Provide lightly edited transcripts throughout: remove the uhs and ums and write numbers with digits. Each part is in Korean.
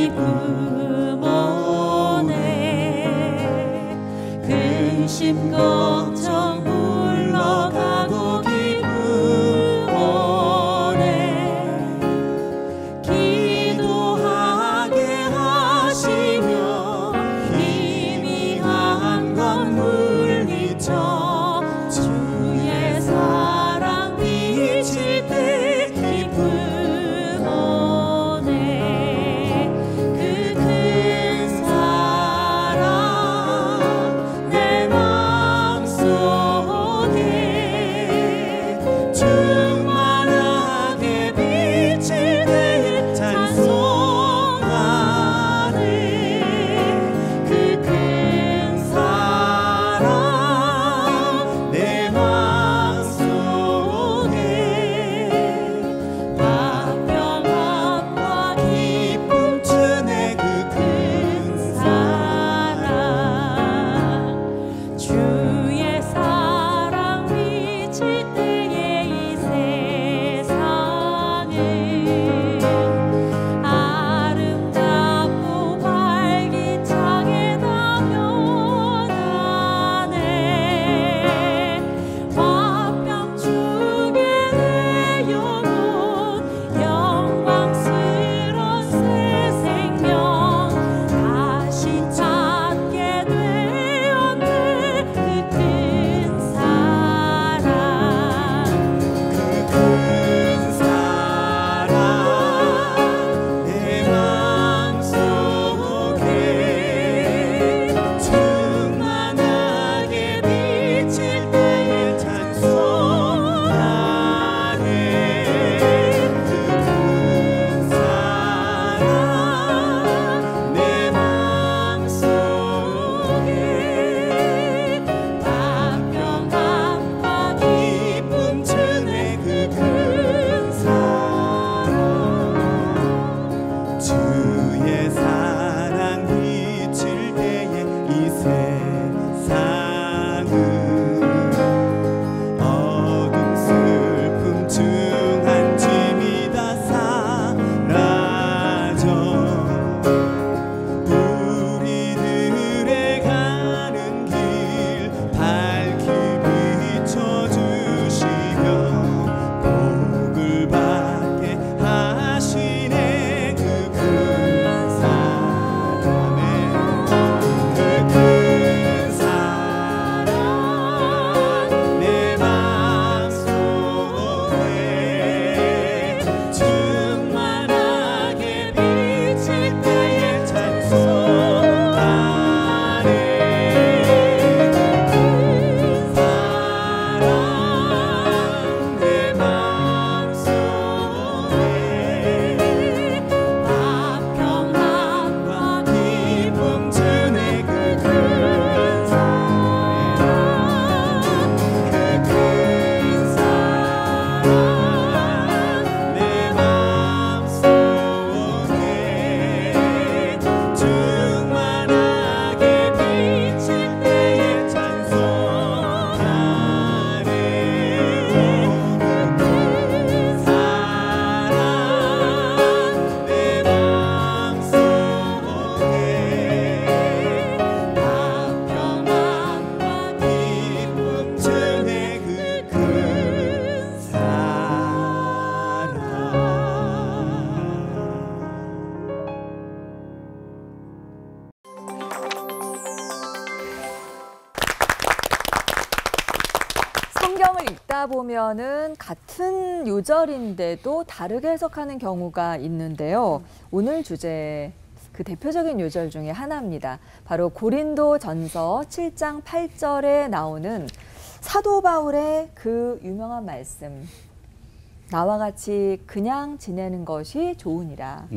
기쁨 오네 근심 걱정 물러가고 기쁨 오네 기도하게 하시며 희미한 건 물리쳐 주의 사랑 비칠 때 기쁨 오네 그 큰 사랑 내 마음속에 충만하게 비칠 때 찬송하네 그 큰 사랑 내 마음속에 화평함과 기쁨 주네 그 큰 사랑 주의 사랑 비칠 때에 이 세상은 아름답고 활기차게 다 변하네 화평 주게 내 영혼 영광스러운 새 생명 다시 찾게 되었네 그 큰 사랑 그 큰 사랑 내 마음속에 충만하게 비칠 때에 찬송하네 그 큰 사랑 내 마음속에 화평함과 기쁨 주네 그 큰 사랑 주의 사랑 비칠 때에 이 세상은 어둠 슬픔 중한 짐이 다 사라져 우리들의 가는 길 밝히 비춰주시며 복을 받게 하시네 그 큰 사랑에 그 큰 사랑 내 마음속에 충만하게 비칠 때에 찬송하네 그 큰 사랑 내 마음속에 화평함과 기쁨 주네 그 큰 사랑 그 큰 사랑 내 마음속에 충만하게 비칠 때에 찬송하네 그 큰 사랑 내 마음속에 화평함과 기쁨 주네 그 큰 성경을 읽다 보면은 같은 요절인데도 다르게 해석하는 경우가 있는데요. 오늘 주제 그 대표적인 요절 중에 하나입니다. 바로 고린도전서 7장 8절에 나오는 사도 바울의 그 유명한 말씀. 나와 같이 그냥 지내는 것이 좋으니라.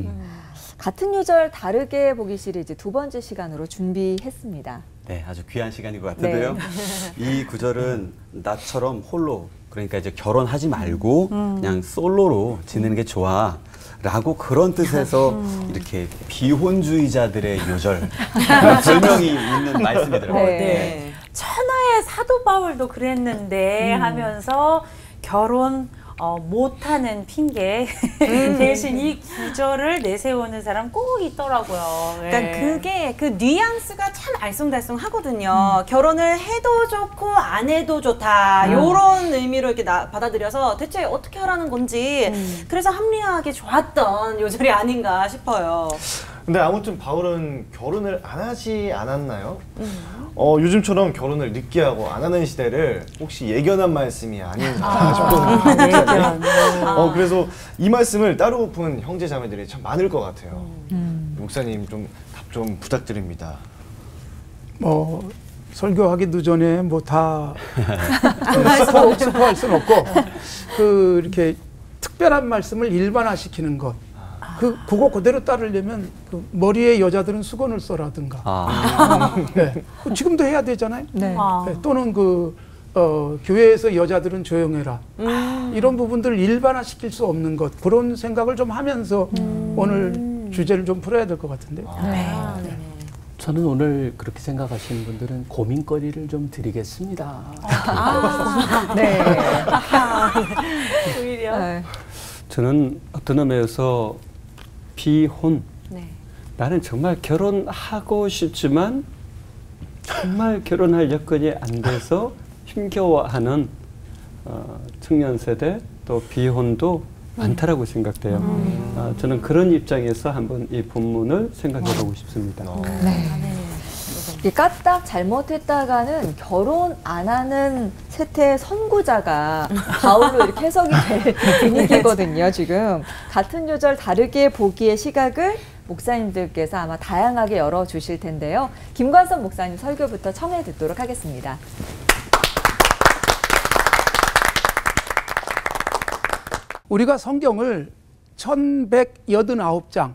같은 요절 다르게 보기 시리즈 두 번째 시간으로 준비했습니다. 네, 아주 귀한 시간인 것 같은데요. 이 구절은 나처럼 홀로, 그러니까 이제 결혼하지 말고 그냥 솔로로 지내는 게 좋아 라고 그런 뜻에서 이렇게 비혼주의자들의 요절 그런 별명이 있는 말씀이더라고요. 네. 천하의 사도 바울도 그랬는데 하면서 결혼 못하는 핑계 대신 이 구절을 내세우는 사람 꼭 있더라고요. 그러니까 그게 그 뉘앙스가 참 알쏭달쏭하거든요. 결혼을 해도 좋고 안 해도 좋다 이런 의미로 이렇게 받아들여서 대체 어떻게 하라는 건지 그래서 합리화하기 좋았던 요절이 아닌가 싶어요. 근데 아무튼 바울은 결혼을 안 하지 않았나요? 요즘처럼 결혼을 늦게 하고 안 하는 시대를 혹시 예견한 말씀이 아닌가 싶거든요. 그래서 이 말씀을 따르고픈 형제 자매들이 참 많을 것 같아요. 목사님 좀 답 좀 부탁드립니다. 뭐 설교하기도 전에 뭐 다 스포할 수는 없고 이렇게 특별한 말씀을 일반화시키는 것. 그거 그대로 따르려면 머리에 여자들은 수건을 써라든가. 네. 지금도 해야 되잖아요. 네. 네. 또는 교회에서 여자들은 조용해라. 이런 부분들을 일반화시킬 수 없는 것. 그런 생각을 좀 하면서 오늘 주제를 좀 풀어야 될 것 같은데요. 네. 저는 오늘 그렇게 생각하시는 분들은 고민거리를 좀 드리겠습니다. 네. 오히려. 네. 저는 어떤 의미에서 비혼, 네. 나는 정말 결혼하고 싶지만 정말 결혼할 여건이 안 돼서 힘겨워하는 청년 세대 또 비혼도 많다라고 생각돼요. 저는 그런 입장에서 한번 이 본문을 생각해보고 싶습니다. 네. 이 까딱 잘못했다가는 결혼 안 하는 세태의 선구자가 바울로 이렇게 해석이 될 분위기거든요. 지금 같은 요절 다르게 보기의 시각을 목사님들께서 아마 다양하게 열어주실 텐데요. 김관선 목사님 설교부터 청해 듣도록 하겠습니다. 우리가 성경을 1189장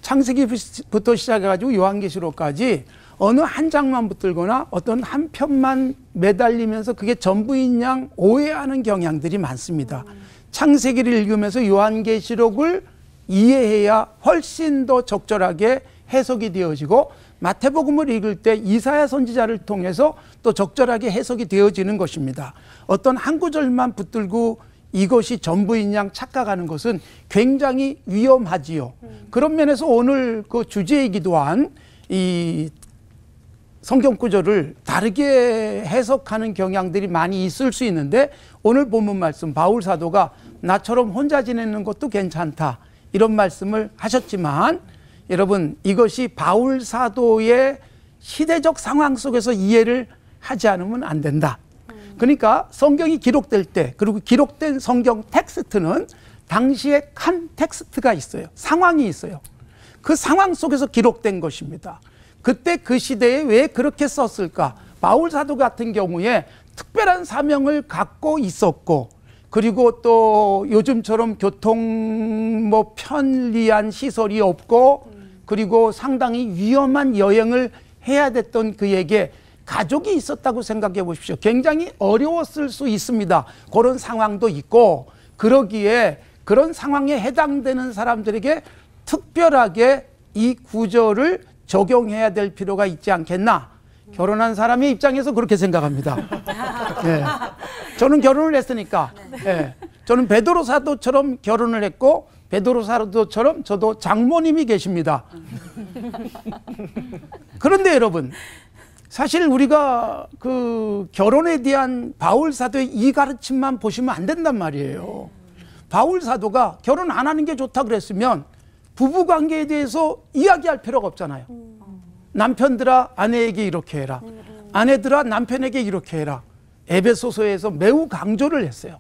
창세기부터 시작해가지고 요한계시록까지 어느 한 장만 붙들거나 어떤 한 편만 매달리면서 그게 전부인 양 오해하는 경향들이 많습니다. 창세기를 읽으면서 요한계시록을 이해해야 훨씬 더 적절하게 해석이 되어지고 마태복음을 읽을 때 이사야 선지자를 통해서 또 적절하게 해석이 되어지는 것입니다. 어떤 한 구절만 붙들고 이것이 전부인 양 착각하는 것은 굉장히 위험하지요. 그런 면에서 오늘 그 주제이기도 한 이 성경 구절을 다르게 해석하는 경향들이 많이 있을 수 있는데 오늘 본문 말씀 바울 사도가 나처럼 혼자 지내는 것도 괜찮다 이런 말씀을 하셨지만 여러분 이것이 바울 사도의 시대적 상황 속에서 이해를 하지 않으면 안 된다. 그러니까 성경이 기록될 때 그리고 기록된 성경 텍스트는 당시에 칸 텍스트가 있어요. 상황이 있어요. 그 상황 속에서 기록된 것입니다. 그때 그 시대에 왜 그렇게 썼을까? 바울 사도 같은 경우에 특별한 사명을 갖고 있었고 그리고 또 요즘처럼 교통 편리한 시설이 없고 그리고 상당히 위험한 여행을 해야 됐던 그에게 가족이 있었다고 생각해 보십시오. 굉장히 어려웠을 수 있습니다. 그런 상황도 있고 그러기에 그런 상황에 해당되는 사람들에게 특별하게 이 구절을 적용해야 될 필요가 있지 않겠나. 결혼한 사람의 입장에서 그렇게 생각합니다. 네. 저는 결혼을 했으니까 네. 저는 베드로 사도처럼 결혼을 했고 베드로 사도처럼 저도 장모님이 계십니다. 그런데 여러분 사실 우리가 그 결혼에 대한 바울 사도의 이 가르침만 보시면 안 된단 말이에요. 바울 사도가 결혼 안 하는 게 좋다 그랬으면 부부 관계에 대해서 이야기할 필요가 없잖아요. 남편들아 아내에게 이렇게 해라. 아내들아 남편에게 이렇게 해라. 에베소서에서 매우 강조를 했어요.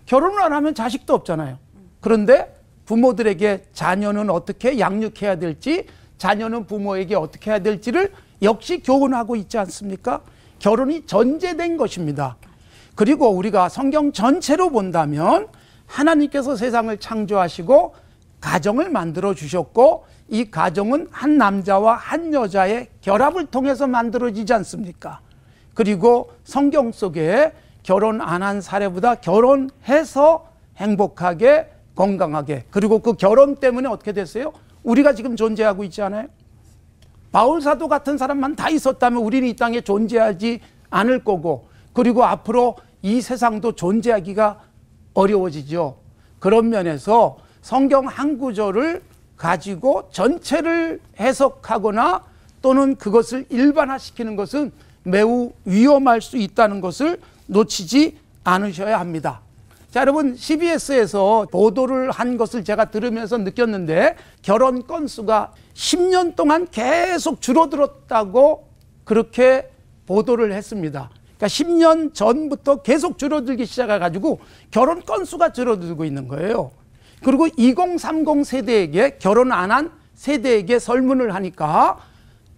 결혼을 안 하면 자식도 없잖아요. 그런데 부모들에게 자녀는 어떻게 양육해야 될지 자녀는 부모에게 어떻게 해야 될지를 역시 교훈하고 있지 않습니까? 결혼이 전제된 것입니다. 그리고 우리가 성경 전체로 본다면 하나님께서 세상을 창조하시고 가정을 만들어 주셨고 이 가정은 한 남자와 한 여자의 결합을 통해서 만들어지지 않습니까? 그리고 성경 속에 결혼 안 한 사례보다 결혼해서 행복하게 건강하게 그리고 그 결혼 때문에 어떻게 됐어요? 우리가 지금 존재하고 있지 않아요? 바울 사도 같은 사람만 다 있었다면 우리는 이 땅에 존재하지 않을 거고 그리고 앞으로 이 세상도 존재하기가 어려워지죠. 그런 면에서 성경 한 구절을 가지고 전체를 해석하거나 또는 그것을 일반화시키는 것은 매우 위험할 수 있다는 것을 놓치지 않으셔야 합니다. 자, 여러분, CBS에서 보도를 한 것을 제가 들으면서 느꼈는데 결혼 건수가 10년 동안 계속 줄어들었다고 그렇게 보도를 했습니다. 그러니까 10년 전부터 계속 줄어들기 시작해가지고 결혼 건수가 줄어들고 있는 거예요. 그리고 2030 세대에게, 결혼 안 한 세대에게 설문을 하니까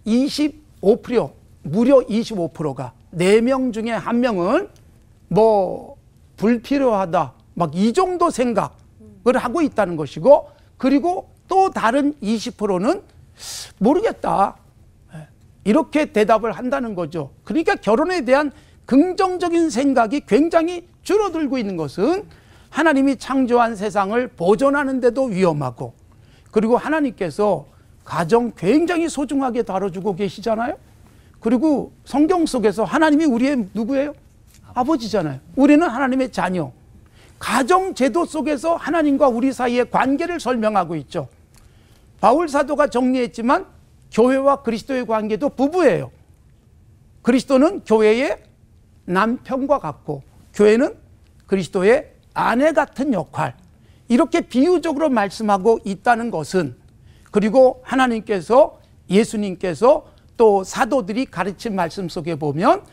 25%, 무려 25%가 4명 중에 1명은 뭐 불필요하다, 막 이 정도 생각을 하고 있다는 것이고, 그리고 또 다른 20%는 모르겠다, 이렇게 대답을 한다는 거죠. 그러니까 결혼에 대한 긍정적인 생각이 굉장히 줄어들고 있는 것은 하나님이 창조한 세상을 보존하는 데도 위험하고, 그리고 하나님께서 가정 굉장히 소중하게 다뤄주고 계시잖아요. 그리고 성경 속에서 하나님이 우리의 누구예요? 아버지잖아요. 우리는 하나님의 자녀. 가정 제도 속에서 하나님과 우리 사이의 관계를 설명하고 있죠. 바울 사도가 정리했지만 교회와 그리스도의 관계도 부부예요. 그리스도는 교회의 남편과 같고 교회는 그리스도의 아내 같은 역할, 이렇게 비유적으로 말씀하고 있다는 것은, 그리고 하나님께서, 예수님께서 또 사도들이 가르친 말씀 속에 보면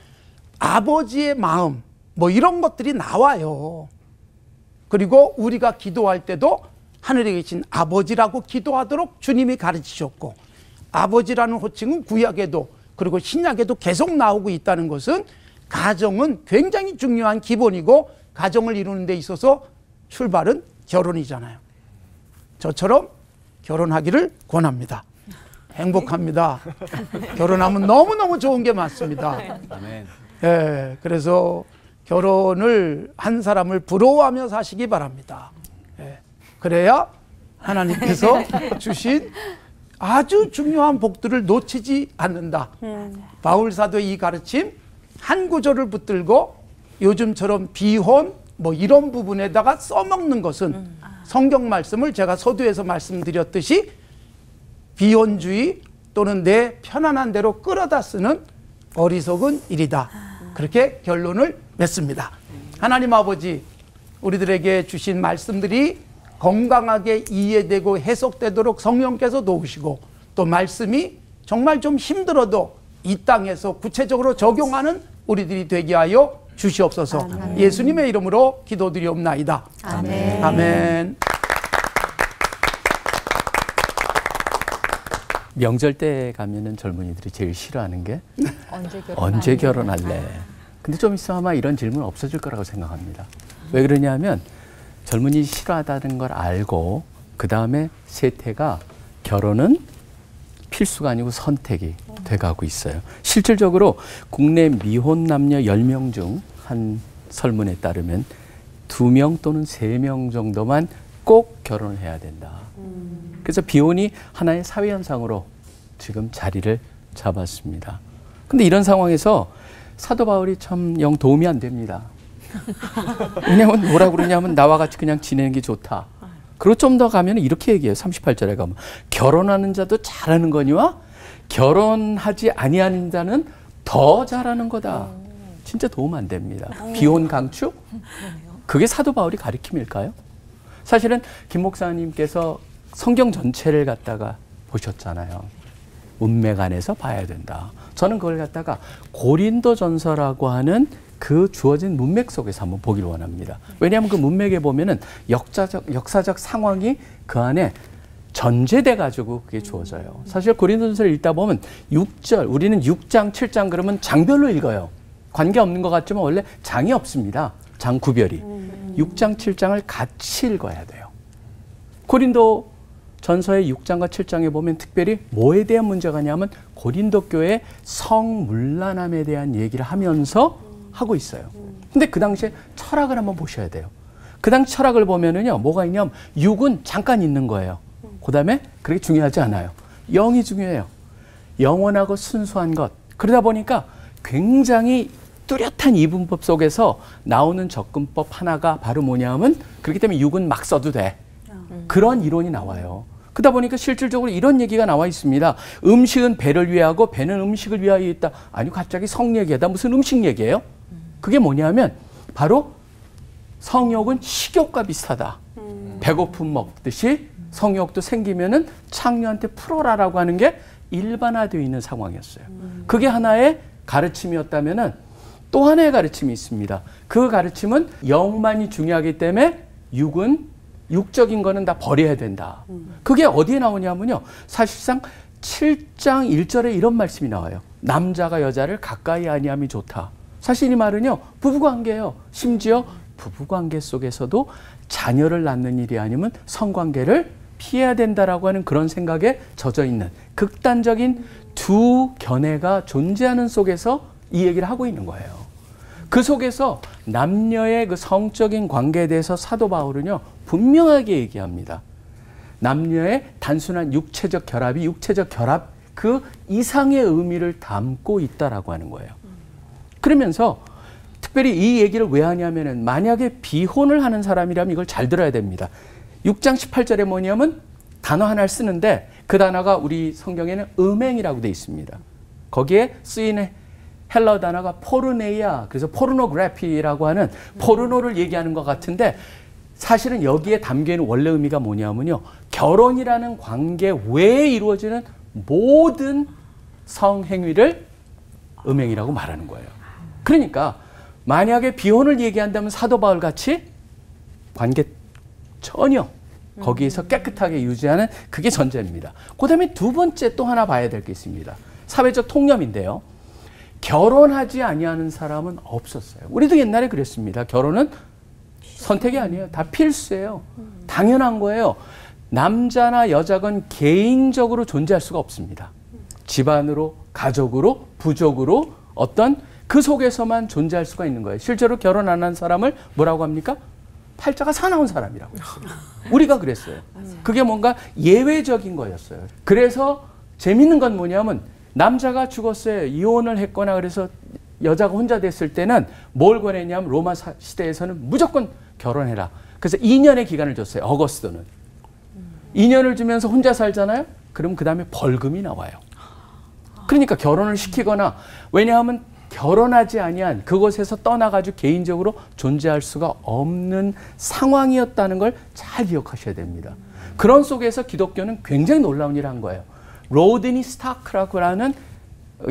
아버지의 마음, 뭐 이런 것들이 나와요. 그리고 우리가 기도할 때도 하늘에 계신 아버지라고 기도하도록 주님이 가르치셨고, 아버지라는 호칭은 구약에도 그리고 신약에도 계속 나오고 있다는 것은 가정은 굉장히 중요한 기본이고, 가정을 이루는 데 있어서 출발은 결혼이잖아요. 저처럼 결혼하기를 권합니다. 행복합니다. 결혼하면 너무너무 좋은 게 많습니다. 아멘. 예, 그래서 결혼을 한 사람을 부러워하며 사시기 바랍니다. 예, 그래야 하나님께서 주신 아주 중요한 복들을 놓치지 않는다. 바울 사도의 이 가르침 한 구절을 붙들고 요즘처럼 비혼 뭐 이런 부분에다가 써먹는 것은 성경 말씀을 제가 서두에서 말씀드렸듯이 비혼주의 또는 내 편안한 대로 끌어다 쓰는 어리석은 일이다. 그렇게 결론을 맺습니다. 하나님 아버지, 우리들에게 주신 말씀들이 건강하게 이해되고 해석되도록 성령께서 도우시고, 또 말씀이 정말 좀 힘들어도 이 땅에서 구체적으로 적용하는 우리들이 되게 하여 주시옵소서. 아멘. 예수님의 이름으로 기도드리옵나이다. 아멘. 아멘. 명절 때 가면은 젊은이들이 제일 싫어하는 게 언제 언제 결혼할래? 근데 좀 있으면 아마 이런 질문 없어질 거라고 생각합니다. 왜 그러냐면 젊은이 싫어하다는 걸 알고 그 다음에 세태가 결혼은 필수가 아니고 선택이 돼가고 있어요. 실질적으로 국내 미혼 남녀 10명 중 한 설문에 따르면 2명 또는 3명 정도만 꼭 결혼을 해야 된다. 그래서 비혼이 하나의 사회 현상으로 지금 자리를 잡았습니다. 근데 이런 상황에서 사도 바울이 참 영 도움이 안 됩니다. 왜냐면 뭐라 그러냐면 나와 같이 그냥 지내는 게 좋다. 그리고 좀 더 가면 이렇게 얘기해요. 38절에 가면 결혼하는 자도 잘하는 거니와 결혼하지 아니하는 자는 더 잘하는 거다. 진짜 도움 안 됩니다. 비혼 강추? 그게 사도 바울이 가르침일까요? 사실은 김 목사님께서 성경 전체를 갖다가 보셨잖아요. 문맥 안에서 봐야 된다. 저는 그걸 갖다가 고린도전서라고 하는 그 주어진 문맥 속에서 한번 보기를 원합니다. 왜냐하면 그 문맥에 보면은 역사적 상황이 그 안에 전제돼 가지고 그게 주어져요. 사실 고린도전서를 읽다 보면 6절, 우리는 6장, 7장 그러면 장별로 읽어요. 관계 없는 것 같지만 원래 장이 없습니다. 장 구별이. 6장, 7장을 같이 읽어야 돼요. 고린도 전서의 6장과 7장에 보면 특별히 뭐에 대한 문제가 있냐면 고린도 교회의 성문란함에 대한 얘기를 하면서 하고 있어요. 근데 그 당시에 철학을 한번 보셔야 돼요. 그 당시 철학을 보면은요, 뭐가 있냐면 육은 잠깐 있는 거예요. 그 다음에 그렇게 중요하지 않아요. 영이 중요해요. 영원하고 순수한 것. 그러다 보니까 굉장히 뚜렷한 이분법 속에서 나오는 접근법 하나가 바로 뭐냐면 그렇기 때문에 육은 막 써도 돼. 그런 이론이 나와요. 그러다 보니까 실질적으로 이런 얘기가 나와 있습니다. 음식은 배를 위하고 배는 음식을 위하여 있다. 아니 갑자기 성 얘기하다 무슨 음식 얘기예요? 그게 뭐냐면 바로 성욕은 식욕과 비슷하다. 배고픔 먹듯이 성욕도 생기면은 창녀한테 풀어라라고 하는 게 일반화되어 있는 상황이었어요. 그게 하나의 가르침이었다면은 또 하나의 가르침이 있습니다. 그 가르침은 영만이 중요하기 때문에 육은 육적인 거는 다 버려야 된다. 그게 어디에 나오냐면요. 사실상 7장 1절에 이런 말씀이 나와요. 남자가 여자를 가까이 아니함이 좋다. 사실 이 말은요. 부부관계예요. 심지어 부부관계 속에서도 자녀를 낳는 일이 아니면 성관계를 피해야 된다라고 하는 그런 생각에 젖어 있는 극단적인 두 견해가 존재하는 속에서 이 얘기를 하고 있는 거예요. 그 속에서 남녀의 그 성적인 관계에 대해서 사도 바울은요 분명하게 얘기합니다. 남녀의 단순한 육체적 결합이 육체적 결합 그 이상의 의미를 담고 있다라고 하는 거예요. 그러면서 특별히 이 얘기를 왜 하냐면은 만약에 비혼을 하는 사람이라면 이걸 잘 들어야 됩니다. 6장 18절에 뭐냐면 단어 하나를 쓰는데 그 단어가 우리 성경에는 음행이라고 되어 있습니다. 거기에 쓰이는 헬러 단어가 포르네이아, 그래서 포르노그래피라고 하는 포르노를 얘기하는 것 같은데 사실은 여기에 담겨있는 원래 의미가 뭐냐면요. 결혼이라는 관계 외에 이루어지는 모든 성행위를 음행이라고 말하는 거예요. 그러니까 만약에 비혼을 얘기한다면 사도 바울 같이 관계 전혀 거기에서 깨끗하게 유지하는 그게 전제입니다. 그 다음에 두 번째 또 하나 봐야 될 게 있습니다. 사회적 통념인데요. 결혼하지 아니하는 사람은 없었어요. 우리도 옛날에 그랬습니다. 결혼은 선택이 아니에요. 다 필수예요. 당연한 거예요. 남자나 여자건 개인적으로 존재할 수가 없습니다. 집안으로, 가족으로, 부족으로 어떤 그 속에서만 존재할 수가 있는 거예요. 실제로 결혼 안 한 사람을 뭐라고 합니까? 팔자가 사나운 사람이라고 했어요. 우리가 그랬어요. 그게 뭔가 예외적인 거였어요. 그래서 재밌는 건 뭐냐면 남자가 죽었어요. 이혼을 했거나 그래서 여자가 혼자 됐을 때는 뭘 권했냐면 로마 시대에서는 무조건 결혼해라. 그래서 2년의 기간을 줬어요. 어거스토는. 2년을 주면서 혼자 살잖아요. 그럼 그 다음에 벌금이 나와요. 그러니까 결혼을 시키거나 왜냐하면 결혼하지 아니한 그곳에서 떠나가지고 개인적으로 존재할 수가 없는 상황이었다는 걸 잘 기억하셔야 됩니다. 그런 속에서 기독교는 굉장히 놀라운 일을 한 거예요. 로드니 스타크라고 하는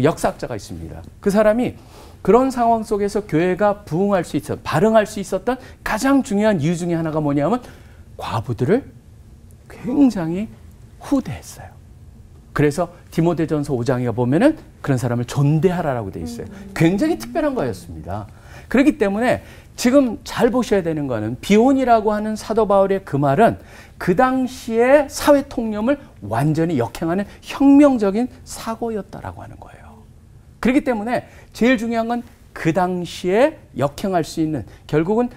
역사학자가 있습니다. 그 사람이 그런 상황 속에서 교회가 부흥할 수 있었던, 발흥할 수 있었던 가장 중요한 이유 중에 하나가 뭐냐면 과부들을 굉장히 후대했어요. 그래서 디모데전서 5장에 보면은 그런 사람을 존대하라라고 되어 있어요. 굉장히 특별한 거였습니다. 그렇기 때문에 지금 잘 보셔야 되는 거는 비혼이라고 하는 사도 바울의 그 말은 그 당시의 사회 통념을 완전히 역행하는 혁명적인 사고였다라고 하는 거예요. 그렇기 때문에 제일 중요한 건 그 당시에 역행할 수 있는 결국은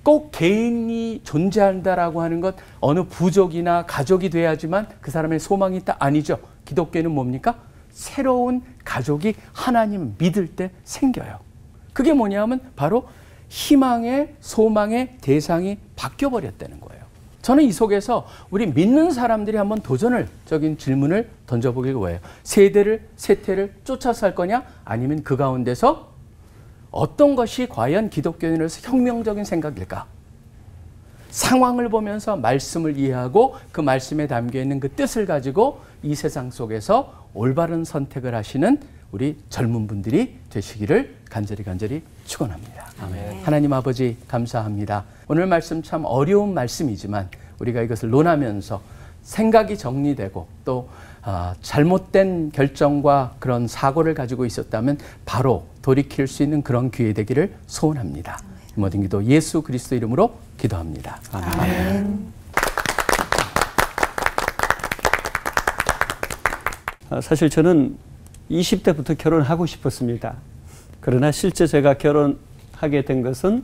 꼭 개인이 존재한다라고 하는 것 어느 부족이나 가족이 돼야지만 그 사람의 소망이 있다? 아니죠. 기독교는 뭡니까? 새로운 가족이 하나님을 믿을 때 생겨요. 그게 뭐냐면 바로 희망의 소망의 대상이 바뀌어버렸다는 거예요. 저는 이 속에서 우리 믿는 사람들이 한번 도전적인 질문을 던져보길 원해요. 세태를 쫓아서 살 거냐? 아니면 그 가운데서 어떤 것이 과연 기독교인으로서 혁명적인 생각일까? 상황을 보면서 말씀을 이해하고 그 말씀에 담겨있는 그 뜻을 가지고 이 세상 속에서 올바른 선택을 하시는 우리 젊은 분들이 되시기를 간절히 축원합니다. 아멘. 하나님 아버지 감사합니다. 오늘 말씀 참 어려운 말씀이지만 우리가 이것을 논하면서 생각이 정리되고 또 잘못된 결정과 그런 사고를 가지고 있었다면 바로 돌이킬 수 있는 그런 기회 되기를 소원합니다. 모든 기도 예수 그리스도 이름으로 기도합니다. 아멘. 사실 저는 20대부터 결혼하고 싶었습니다. 그러나 실제 제가 결혼하게 된 것은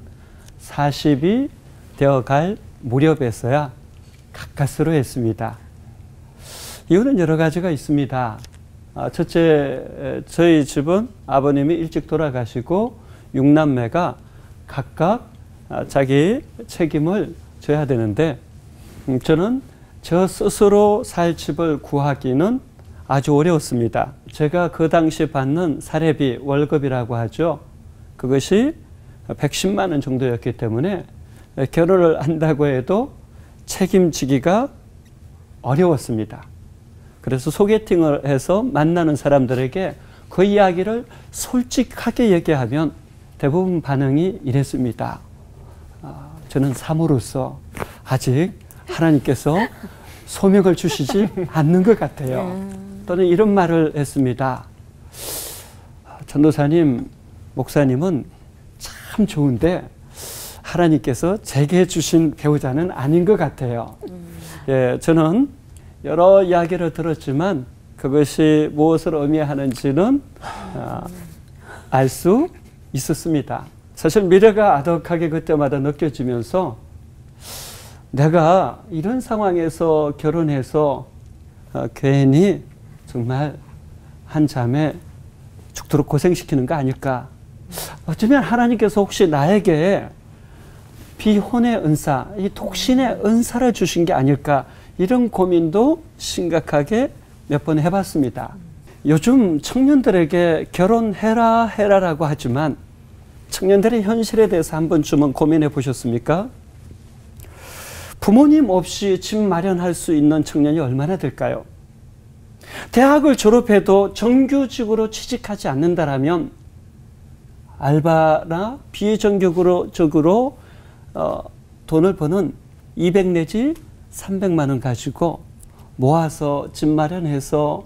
40이 되어갈 무렵에서야 가까스로 했습니다. 이유는 여러 가지가 있습니다. 첫째, 저희 집은 아버님이 일찍 돌아가시고 6남매가 각각 자기 책임을 져야 되는데 저는 저 스스로 살 집을 구하기는 아주 어려웠습니다. 제가 그 당시 받는 사례비, 월급이라고 하죠. 그것이 110만 원 정도였기 때문에 결혼을 한다고 해도 책임지기가 어려웠습니다. 그래서 소개팅을 해서 만나는 사람들에게 그 이야기를 솔직하게 얘기하면 대부분 반응이 이랬습니다. 저는 사모로서 아직 하나님께서 소명을 주시지 않는 것 같아요. 또는 이런 말을 했습니다. 전도사님, 목사님은 참 좋은데 하나님께서 제게 주신 배우자는 아닌 것 같아요. 예, 저는 여러 이야기를 들었지만 그것이 무엇을 의미하는지는 알 수 있었습니다. 사실 미래가 아득하게 그때마다 느껴지면서 내가 이런 상황에서 결혼해서 괜히 정말 한 자매 죽도록 고생시키는 거 아닐까. 어쩌면 하나님께서 혹시 나에게 비혼의 은사, 이 독신의 은사를 주신 게 아닐까. 이런 고민도 심각하게 몇 번 해봤습니다. 요즘 청년들에게 결혼해라라고 하지만 청년들의 현실에 대해서 한 번쯤은 고민해 보셨습니까? 부모님 없이 집 마련할 수 있는 청년이 얼마나 될까요? 대학을 졸업해도 정규직으로 취직하지 않는다라면 알바나 비정규직으로 돈을 버는 200 내지 300만 원 가지고 모아서 집 마련해서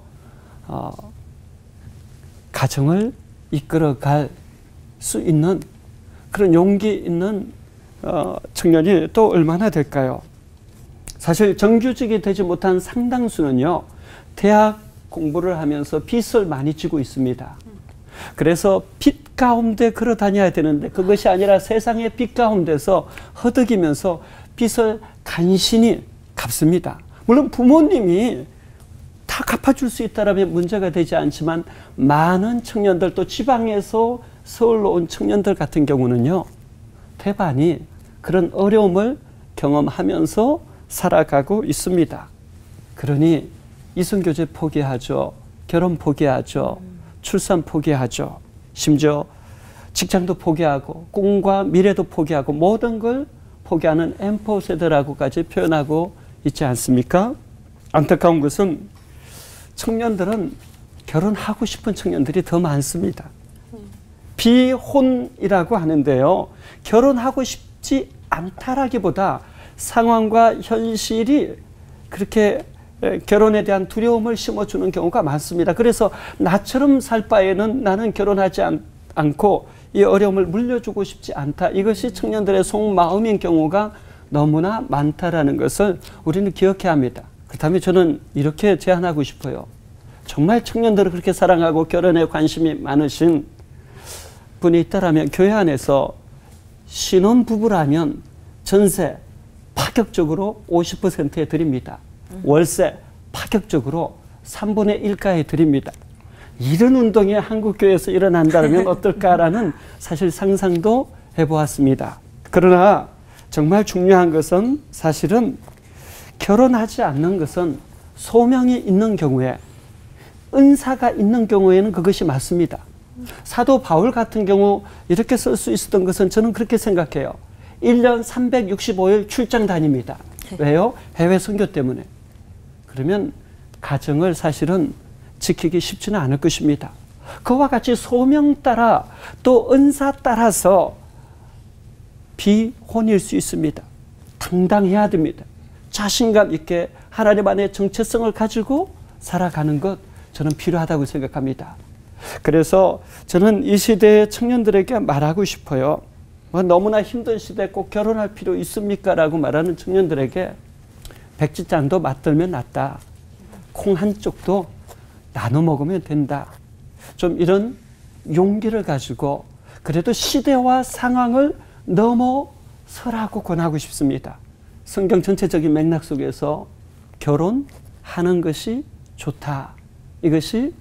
가정을 이끌어갈 수 있는 그런 용기 있는 청년이 또 얼마나 될까요? 사실 정규직이 되지 못한 상당수는요, 대학 공부를 하면서 빚을 많이 지고 있습니다. 그래서 빚 가운데 걸어 다녀야 되는데 그것이 아니라 세상의 빚 가운데서 허덕이면서 빚을 간신히 갚습니다. 물론 부모님이 다 갚아줄 수 있다면 문제가 되지 않지만 많은 청년들, 또 지방에서 서울로 온 청년들 같은 경우는요, 대반이 그런 어려움을 경험하면서 살아가고 있습니다. 그러니 이성교제 포기하죠. 결혼 포기하죠. 출산 포기하죠. 심지어 직장도 포기하고 꿈과 미래도 포기하고 모든 걸 포기하는 M4 세대라고까지 표현하고 있지 않습니까? 안타까운 것은 청년들은 결혼하고 싶은 청년들이 더 많습니다. 비혼이라고 하는데요, 결혼하고 싶지 않다라기보다 상황과 현실이 그렇게 결혼에 대한 두려움을 심어주는 경우가 많습니다. 그래서 나처럼 살 바에는 나는 결혼하지 않고 이 어려움을 물려주고 싶지 않다. 이것이 청년들의 속마음인 경우가 너무나 많다라는 것을 우리는 기억해야 합니다. 그렇다면 저는 이렇게 제안하고 싶어요. 정말 청년들을 그렇게 사랑하고 결혼에 관심이 많으신 분이 있다라면 교회 안에서 신혼부부라면 전세 파격적으로 50%에 드립니다. 월세 파격적으로 3분의 1가에 드립니다. 이런 운동이 한국교회에서 일어난다면 어떨까라는 사실 상상도 해보았습니다. 그러나 정말 중요한 것은 사실은 결혼하지 않는 것은 소명이 있는 경우에, 은사가 있는 경우에는 그것이 맞습니다. 사도 바울 같은 경우 이렇게 쓸 수 있었던 것은 저는 그렇게 생각해요. 1년 365일 출장 다닙니다. 왜요? 해외 선교 때문에. 그러면 가정을 사실은 지키기 쉽지는 않을 것입니다. 그와 같이 소명 따라 또 은사 따라서 비혼일 수 있습니다. 당당해야 됩니다. 자신감 있게 하나님 안에 정체성을 가지고 살아가는 것 저는 필요하다고 생각합니다. 그래서 저는 이 시대의 청년들에게 말하고 싶어요. 너무나 힘든 시대에 꼭 결혼할 필요 있습니까? 라고 말하는 청년들에게 백지장도 맞들면 낫다. 콩 한 쪽도 나눠 먹으면 된다. 좀 이런 용기를 가지고 그래도 시대와 상황을 넘어서라고 권하고 싶습니다. 성경 전체적인 맥락 속에서 결혼하는 것이 좋다. 이것이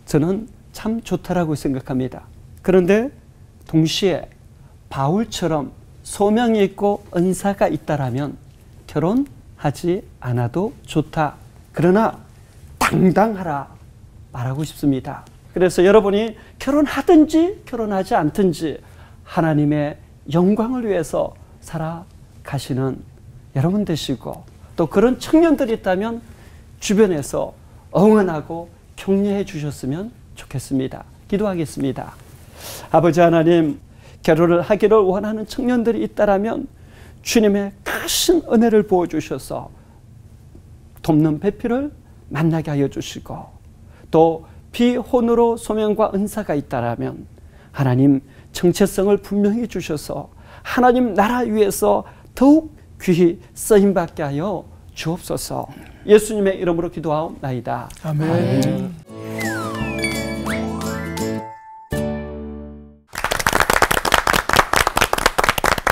저는 참 좋다라고 생각합니다. 그런데 동시에 바울처럼 소명이 있고 은사가 있다라면 결혼하지 않아도 좋다. 그러나 당당하라 말하고 싶습니다. 그래서 여러분이 결혼하든지 결혼하지 않든지 하나님의 영광을 위해서 살아가시는 여러분 되시고, 또 그런 청년들이 있다면 주변에서 응원하고 격려해 주셨으면 좋겠습니다. 기도하겠습니다. 아버지 하나님, 결혼을 하기를 원하는 청년들이 있다라면 주님의 크신 은혜를 부어주셔서 돕는 배필을 만나게 하여 주시고, 또 비혼으로 소명과 은사가 있다라면 하나님 정체성을 분명히 주셔서 하나님 나라 위해서 더욱 귀히 쓰임받게 하여 주옵소서. 예수님의 이름으로 기도하옵나이다. 아멘.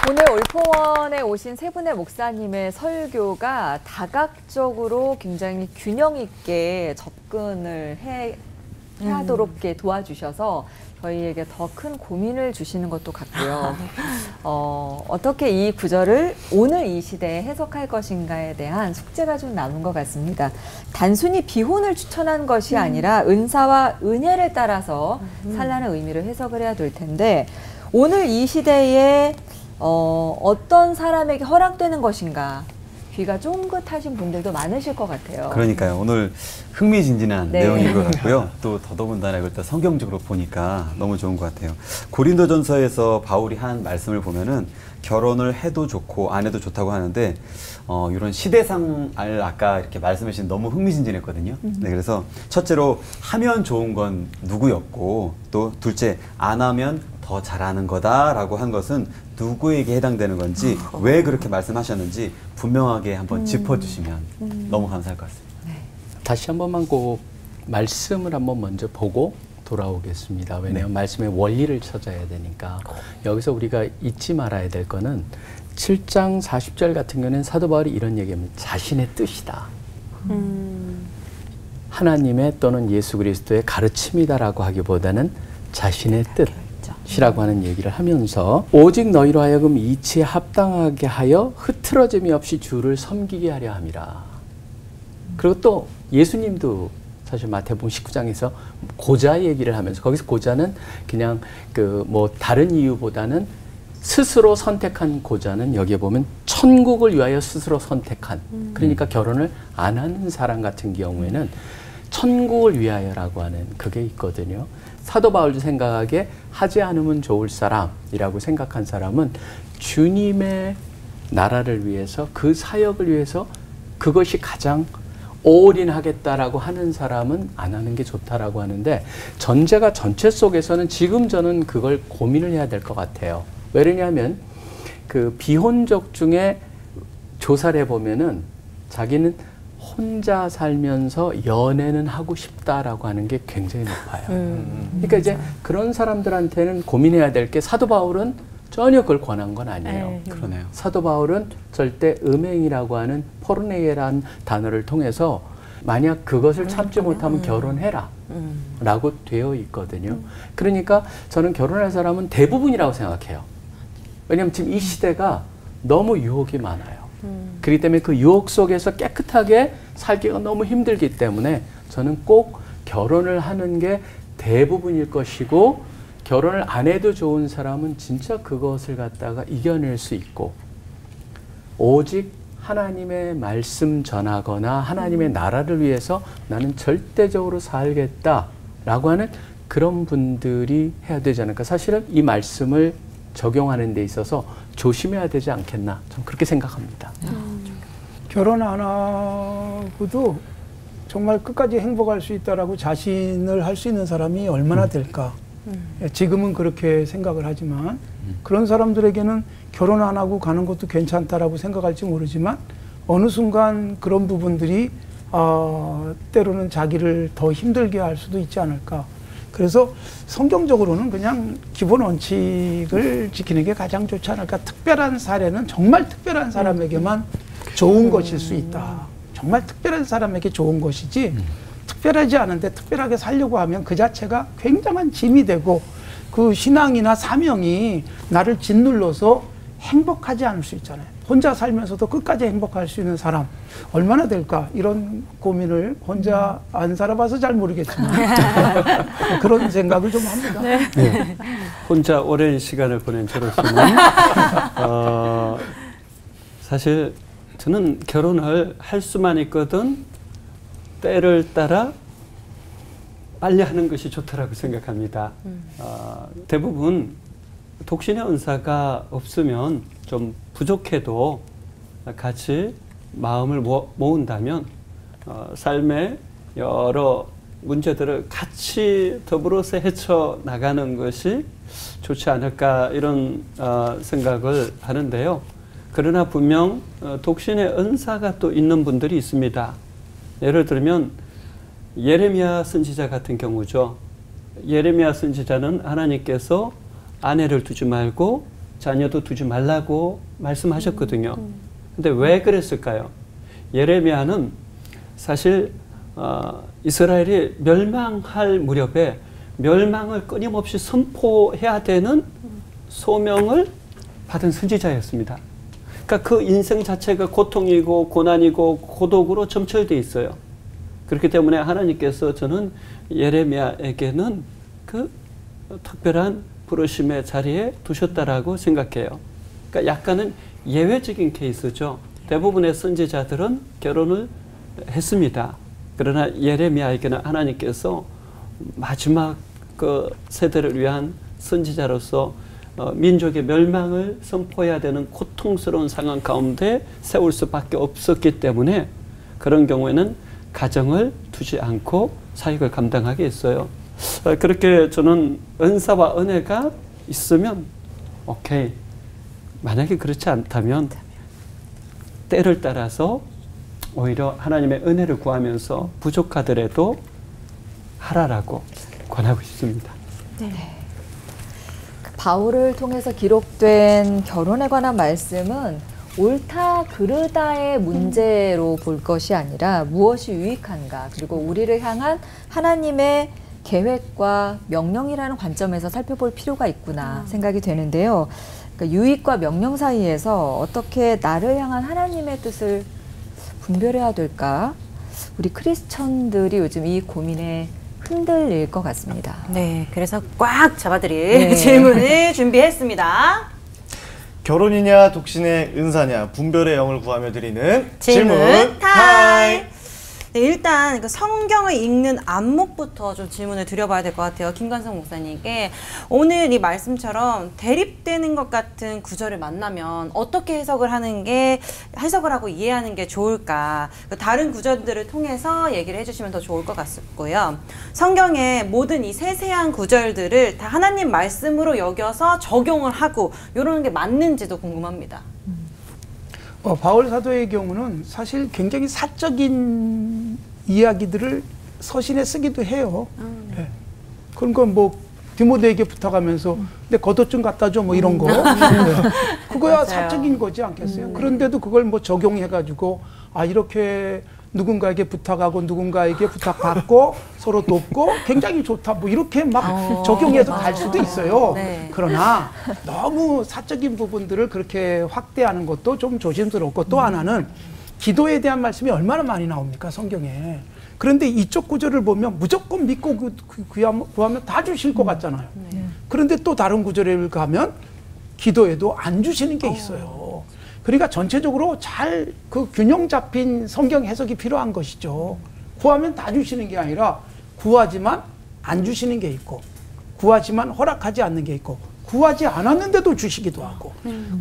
오늘 올포원에 오신 세 분의 목사님의 설교가 다각적으로 굉장히 균형 있게 접근을 하도록 이렇게 도와주셔서 저희에게 더 큰 고민을 주시는 것도 같고요. 어떻게 이 구절을 오늘 이 시대에 해석할 것인가에 대한 숙제가 좀 남은 것 같습니다. 단순히 비혼을 추천한 것이 아니라 은사와 은혜를 따라서 살라는 의미로 해석을 해야 될 텐데, 오늘 이 시대에 어떤 사람에게 허락되는 것인가, 귀가 쫑긋하신 분들도 많으실 것 같아요. 그러니까요. 오늘 흥미진진한 네. 내용인 것 같고요. 또 더더군다나 이걸 또 성경적으로 보니까 너무 좋은 것 같아요. 고린도전서에서 바울이 한 말씀을 보면은 결혼을 해도 좋고 안 해도 좋다고 하는데, 이런 시대상을 아까 이렇게 말씀해 주신 너무 흥미진진했거든요. 네, 그래서 첫째로 하면 좋은 건 누구였고, 또 둘째 안 하면 더 잘하는 거다라고 한 것은 누구에게 해당되는 건지, 왜 그렇게 말씀하셨는지 분명하게 한번 짚어주시면 너무 감사할 것 같습니다. 다시 한 번만 꼭 말씀을 한번 먼저 보고 돌아오겠습니다. 왜냐하면 말씀의 원리를 찾아야 되니까. 여기서 우리가 잊지 말아야 될 거는 7장 40절 같은 경우는 사도 바울이 이런 얘기합니다. 자신의 뜻이다. 하나님의 또는 예수 그리스도의 가르침이다라고 하기보다는 자신의 뜻이라고 하는 얘기를 하면서, 오직 너희로 하여금 이치에 합당하게 하여 흐트러짐이 없이 주를 섬기게 하려 함이라. 그리고 또 예수님도 사실 마태복음 19장에서 고자 얘기를 하면서, 거기서 고자는 그냥 다른 이유보다는 스스로 선택한 고자는, 여기에 보면 천국을 위하여 스스로 선택한, 그러니까 결혼을 안 하는 사람 같은 경우에는 천국을 위하여라고 하는 그게 있거든요. 사도 바울도 생각하기에 하지 않으면 좋을 사람이라고 생각한 사람은 주님의 나라를 위해서, 그 사역을 위해서 그것이 가장 올인하겠다라고 하는 사람은 안 하는 게 좋다라고 하는데, 전제가 전체 속에서는 지금 저는 그걸 고민을 해야 될 것 같아요. 왜냐하면 그 비혼족 중에 조사를 해보면은 자기는 혼자 살면서 연애는 하고 싶다라고 하는 게 굉장히 높아요. 그러니까 이제 그런 사람들한테는 고민해야 될 게, 사도 바울은 전혀 그걸 권한 건 아니에요. 그러네요. 사도 바울은 절대 음행이라고 하는 포르네이라는 단어를 통해서 만약 그것을 참지 못하면 결혼해라 라고 되어 있거든요. 그러니까 저는 결혼할 사람은 대부분이라고 생각해요. 왜냐하면 지금 이 시대가 너무 유혹이 많아요. 그렇기 때문에 그 유혹 속에서 깨끗하게 살기가 너무 힘들기 때문에 저는 꼭 결혼을 하는 게 대부분일 것이고, 결혼을 안 해도 좋은 사람은 진짜 그것을 갖다가 이겨낼 수 있고, 오직 하나님의 말씀 전하거나 하나님의 나라를 위해서 나는 절대적으로 살겠다라고 하는 그런 분들이 해야 되지 않을까. 사실은 이 말씀을 적용하는 데 있어서 조심해야 되지 않겠나, 좀 그렇게 생각합니다. 결혼 안 하고도 정말 끝까지 행복할 수 있다라고 자신을 할 수 있는 사람이 얼마나 될까. 지금은 그렇게 생각을 하지만 그런 사람들에게는 결혼 안 하고 가는 것도 괜찮다라고 생각할지 모르지만, 어느 순간 그런 부분들이 때로는 자기를 더 힘들게 할 수도 있지 않을까. 그래서 성경적으로는 그냥 기본 원칙을 지키는 게 가장 좋지 않을까. 특별한 사례는 정말 특별한 사람에게만 좋은 것일 수 있다. 정말 특별한 사람에게 좋은 것이지, 특별하지 않은데 특별하게 살려고 하면 그 자체가 굉장한 짐이 되고, 그 신앙이나 사명이 나를 짓눌러서 행복하지 않을 수 있잖아요. 혼자 살면서도 끝까지 행복할 수 있는 사람 얼마나 될까? 이런 고민을 혼자 안 살아봐서 잘 모르겠지만 그런 생각을 좀 합니다. 네. 혼자 오랜 시간을 보낸 저로서는 사실 저는 결혼을 할 수만 있거든 때를 따라 빨리 하는 것이 좋다라고 생각합니다. 대부분 독신의 은사가 없으면 좀 부족해도 같이 마음을 모은다면 삶의 여러 문제들을 같이 더불어서 헤쳐나가는 것이 좋지 않을까 이런 생각을 하는데요. 그러나 분명 독신의 은사가 또 있는 분들이 있습니다. 예를 들면 예레미야 선지자 같은 경우죠. 예레미야 선지자는 하나님께서 아내를 두지 말고 자녀도 두지 말라고 말씀하셨거든요. 근데 왜 그랬을까요? 예레미야는 사실 이스라엘이 멸망할 무렵에 멸망을 끊임없이 선포해야 되는 소명을 받은 선지자였습니다. 그러니까 그 인생 자체가 고통이고 고난이고 고독으로 점철되어 있어요. 그렇기 때문에 하나님께서 저는 예레미야에게는 그 특별한 부르심의 자리에 두셨다라고 생각해요. 그러니까 약간은 예외적인 케이스죠. 대부분의 선지자들은 결혼을 했습니다. 그러나 예레미야에게는 하나님께서 마지막 그 세대를 위한 선지자로서 민족의 멸망을 선포해야 되는 고통스러운 상황 가운데 세울 수밖에 없었기 때문에 그런 경우에는 가정을 두지 않고 사역을 감당하게 했어요. 그렇게 저는 은사와 은혜가 있으면 오케이. 만약에 그렇지 않다면 때를 따라서 오히려 하나님의 은혜를 구하면서 부족하더라도 하라라고 권하고 싶습니다. 네. 바울을 통해서 기록된 결혼에 관한 말씀은 옳다 그르다의 문제로 볼 것이 아니라 무엇이 유익한가, 그리고 우리를 향한 하나님의 계획과 명령이라는 관점에서 살펴볼 필요가 있구나 생각이 되는데요. 그러니까 유익과 명령 사이에서 어떻게 나를 향한 하나님의 뜻을 분별해야 될까? 우리 크리스천들이 요즘 이 고민에 흔들릴 것 같습니다. 네, 그래서 꽉 잡아드릴 질문을 준비했습니다. 결혼이냐 독신의 은사냐 분별의 영을 구하며 드리는 질문 타임. 네, 일단 그 성경을 읽는 안목부터 좀 질문을 드려봐야 될 것 같아요. 김관성 목사님께. 오늘 이 말씀처럼 대립되는 것 같은 구절을 만나면 어떻게 해석을 하고 이해하는 게 좋을까? 다른 구절들을 통해서 얘기를 해주시면 더 좋을 것 같고요. 성경의 모든 이 세세한 구절들을 다 하나님 말씀으로 여겨서 적용을 하고 이러는 게 맞는지도 궁금합니다. 바울 사도의 경우는 사실 굉장히 사적인 이야기들을 서신에 쓰기도 해요. 네. 그런 건 뭐 디모데에게 부탁하면서 내 겉옷 좀 갖다 줘 뭐 이런 거. 그거야 맞아요. 사적인 거지 않겠어요? 그런데도 그걸 뭐 적용해가지고 이렇게 누군가에게 부탁하고 누군가에게 부탁받고 서로 돕고 굉장히 좋다 뭐 이렇게 막 적용해서 갈 수도 있어요. 네. 그러나 너무 사적인 부분들을 그렇게 확대하는 것도 좀 조심스럽고, 또 하나는 기도에 대한 말씀이 얼마나 많이 나옵니까 성경에. 그런데 이쪽 구절을 보면 무조건 믿고 구하면 다 주실 것 같잖아요. 그런데 또 다른 구절을 가면 기도에도 안 주시는 게 있어요. 그러니까 전체적으로 잘 그 균형 잡힌 성경 해석이 필요한 것이죠. 구하면 다 주시는 게 아니라 구하지만 안 주시는 게 있고, 구하지만 허락하지 않는 게 있고, 구하지 않았는데도 주시기도 하고,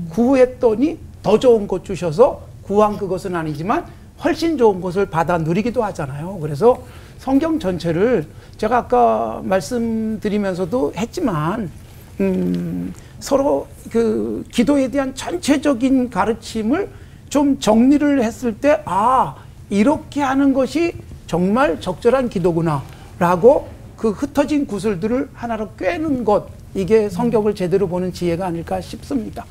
구했더니 더 좋은 것 주셔서 구한 그것은 아니지만 훨씬 좋은 것을 받아 누리기도 하잖아요. 그래서 성경 전체를 제가 아까 말씀드리면서도 했지만 서로 그 기도에 대한 전체적인 가르침을 좀 정리를 했을 때 이렇게 하는 것이 정말 적절한 기도구나 라고 그 흩어진 구슬들을 하나로 꿰는 것, 이게 성경을 제대로 보는 지혜가 아닐까 싶습니다.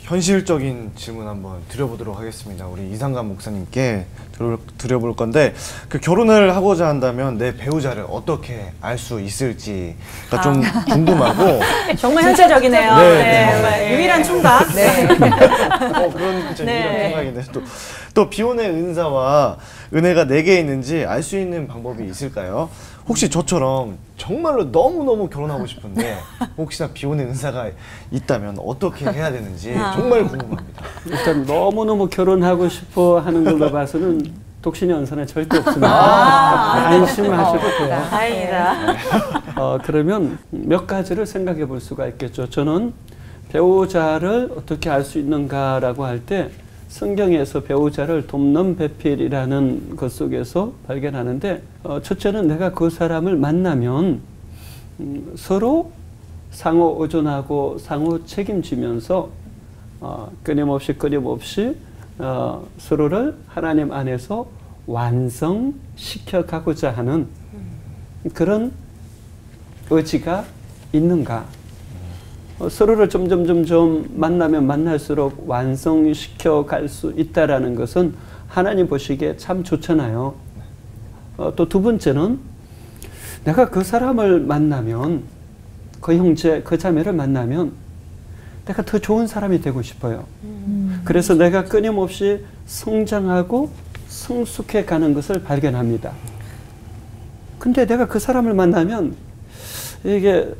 현실적인 질문 한번 드려보도록 하겠습니다. 우리 이상감 목사님께 드려볼 건데, 그 결혼을 하고자 한다면 내 배우자를 어떻게 알 수 있을지가 좀 궁금하고. 정말 현실적이네요. 네, 네, 정말 유일한 총각. 네. 그런 진짜 네. 유일한 생각인데, 또 비혼의 은사와 은혜가 내게 있는지 알 수 있는 방법이 있을까요? 혹시 저처럼 정말로 너무너무 결혼하고 싶은데 혹시나 비혼의 은사가 있다면 어떻게 해야 되는지 정말 궁금합니다. 일단 너무너무 결혼하고 싶어 하는 걸로 봐서는 독신의 은사는 절대 없습니다. 안심하셔도 돼요. 다행이다. 그러면 몇 가지를 생각해 볼 수가 있겠죠. 저는 배우자를 어떻게 알 수 있는가라고 할 때 성경에서 배우자를 돕는 배필이라는 것 속에서 발견하는데, 첫째는 내가 그 사람을 만나면 서로 상호 의존하고 상호 책임지면서 끊임없이 서로를 하나님 안에서 완성시켜 가고자 하는 그런 의지가 있는가. 서로를 점점 만나면 만날수록 완성시켜 갈 수 있다라는 것은 하나님 보시기에 참 좋잖아요. 또 두 번째는 내가 그 사람을 만나면, 그 형제, 그 자매를 만나면 내가 더 좋은 사람이 되고 싶어요. 그래서 내가 끊임없이 성장하고 성숙해 가는 것을 발견합니다. 근데 내가 그 사람을 만나면 이게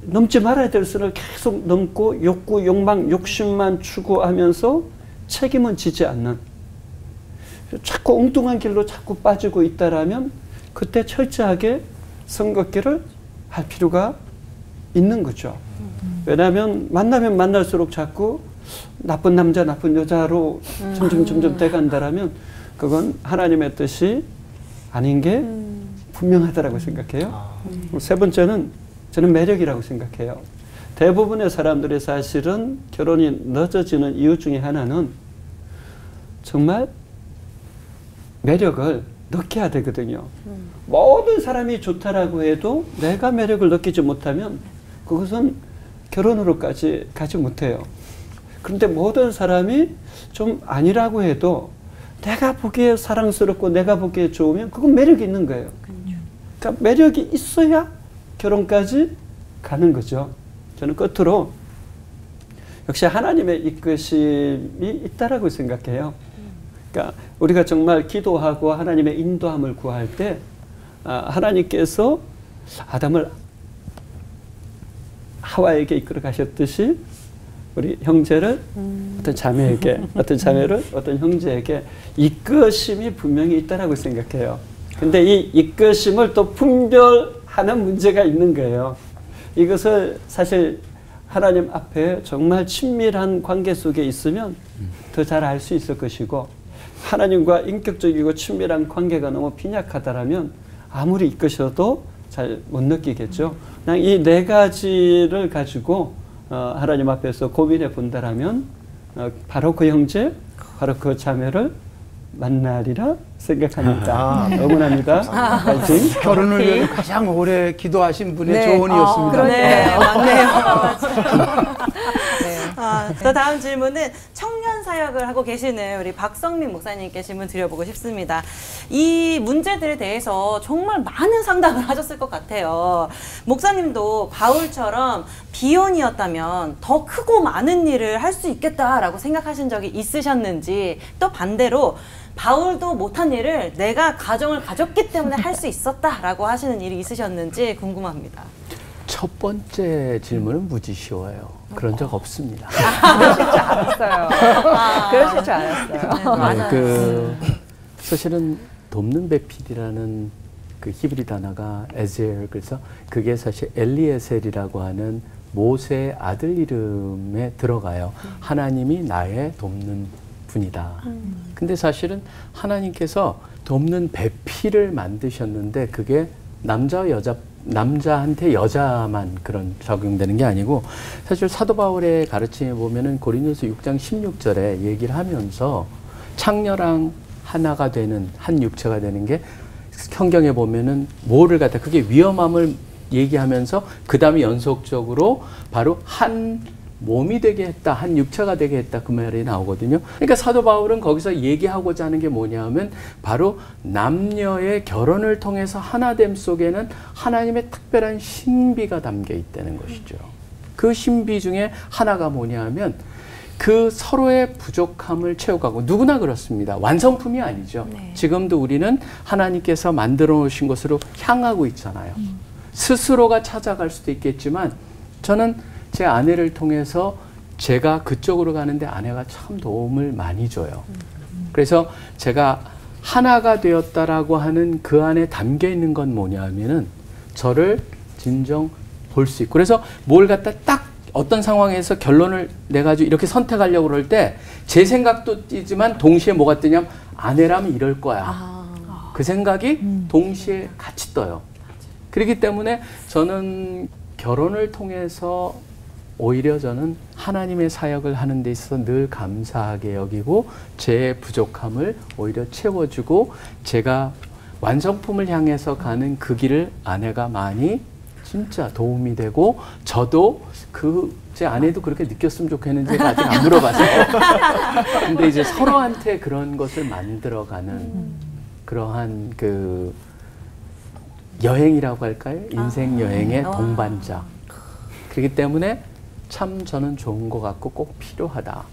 넘지 말아야 될 선을 계속 넘고 욕구, 욕망, 욕심만 추구하면서 책임은 지지 않는, 자꾸 엉뚱한 길로 자꾸 빠지고 있다라면 그때 철저하게 선긋기를 할 필요가 있는 거죠. 왜냐하면 만나면 만날수록 자꾸 나쁜 남자, 나쁜 여자로 점점 돼간다라면 그건 하나님의 뜻이 아닌 게 분명하다라고 생각해요. 세 번째는 저는 매력이라고 생각해요. 대부분의 사람들이 사실은 결혼이 늦어지는 이유 중에 하나는 정말 매력을 느껴야 되거든요. 모든 사람이 좋다라고 해도 내가 매력을 느끼지 못하면 그것은 결혼으로까지 가지 못해요. 그런데 모든 사람이 좀 아니라고 해도 내가 보기에 사랑스럽고 내가 보기에 좋으면 그건 매력이 있는 거예요. 그러니까 매력이 있어야 결혼까지 가는 거죠. 저는 끝으로 역시 하나님의 이끄심이 있다라고 생각해요. 그러니까 우리가 정말 기도하고 하나님의 인도함을 구할 때 하나님께서 아담을 하와에게 이끌어 가셨듯이 우리 형제를 어떤 자매에게, 어떤 자매를 어떤 형제에게 이끄심이 분명히 있다라고 생각해요. 근데 이 이끄심을 또 분별하는 문제가 있는 거예요. 이것을 사실 하나님 앞에 정말 친밀한 관계 속에 있으면 더 잘 알 수 있을 것이고, 하나님과 인격적이고 친밀한 관계가 너무 빈약하다라면 아무리 이끄셔도 잘 못 느끼겠죠. 그냥 이 네 가지를 가지고 하나님 앞에서 고민해 본다라면 바로 그 형제, 바로 그 자매를 만나리라 생각합니다. 응원합니다. 파이팅. 결혼을 위해 가장 오래 기도하신 분의 네. 조언이었습니다. 네, 맞네요. 네. 또 다음 질문은 청년 사역을 하고 계시는 우리 박성민 목사님께 질문 드려보고 싶습니다. 이 문제들에 대해서 정말 많은 상담을 하셨을 것 같아요. 목사님도 바울처럼 비혼이었다면 더 크고 많은 일을 할 수 있겠다라고 생각하신 적이 있으셨는지, 또 반대로 바울도 못한 일을 내가 가정을 가졌기 때문에 할 수 있었다라고 하시는 일이 있으셨는지 궁금합니다. 첫 번째 질문은 무지 쉬워요. 그런 적 없습니다. 그러실 줄 알았어요. 그러실 줄 알았어요. 네, 사실은 돕는 배필이라는 그 히브리 단어가 에젤, 그래서 그게 사실 엘리에셀이라고 하는 모세의 아들 이름에 들어가요. 하나님이 나의 돕는 분이다. 근데 사실은 하나님께서 돕는 배필을 만드셨는데 그게 남자와 여자, 남자한테 여자만 그런 적용되는 게 아니고, 사실 사도 바울의 가르침에 보면은 고린도서 6장 16절에 얘기를 하면서 창녀랑 하나가 되는, 한 육체가 되는 게 성경에 보면은 뭐를 갖다 그게 위험함을 얘기하면서 그 다음에 연속적으로 바로 한 몸이 되게 했다, 한 육체가 되게 했다, 그 말이 나오거든요. 그러니까 사도 바울은 거기서 얘기하고자 하는 게 뭐냐면 바로 남녀의 결혼을 통해서 하나됨 속에는 하나님의 특별한 신비가 담겨 있다는 것이죠. 그 신비 중에 하나가 뭐냐면 그 서로의 부족함을 채워가고, 누구나 그렇습니다. 완성품이 아니죠. 네. 지금도 우리는 하나님께서 만들어 놓으신 것으로 향하고 있잖아요. 스스로가 찾아갈 수도 있겠지만 저는 제 아내를 통해서 제가 그쪽으로 가는데 아내가 참 도움을 많이 줘요. 그래서 제가 하나가 되었다라고 하는 그 안에 담겨 있는 건 뭐냐면은 저를 진정 볼 수 있고, 그래서 뭘 갖다 딱 어떤 상황에서 결론을 내가지고 이렇게 선택하려고 그럴 때 제 생각도 뛰지만 동시에 뭐가 뜨냐면 아내라면 이럴 거야. 그 생각이 동시에 같이 떠요. 그렇기 때문에 저는 결혼을 통해서 오히려 저는 하나님의 사역을 하는 데 있어서 늘 감사하게 여기고 제 부족함을 오히려 채워주고 제가 완성품을 향해서 가는 그 길을 아내가 많이 진짜 도움이 되고, 저도 제 아내도 그렇게 느꼈으면 좋겠는지 아직 안 물어봤어요. 근데 이제 서로한테 그런 것을 만들어가는 그러한 그 여행이라고 할까요? 인생 여행의 동반자. 그렇기 때문에 참 저는 좋은 것 같고 꼭 필요하다.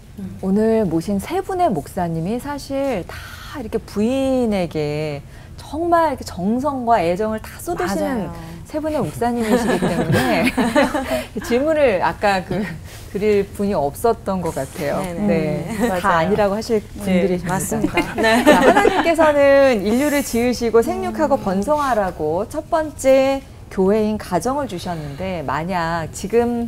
오늘 모신 세 분의 목사님이 사실 다 이렇게 부인에게 정말 이렇게 정성과 애정을 다 쏟으시는 맞아요. 세 분의 목사님이시기 때문에 질문을 아까 드릴 분이 없었던 것 같아요. 네네. 네, 다 맞아요. 아니라고 하실 분들이십니다. 맞습니다. 네. 자, 하나님께서는 인류를 지으시고 생육하고 번성하라고 첫 번째 교회인 가정을 주셨는데, 만약 지금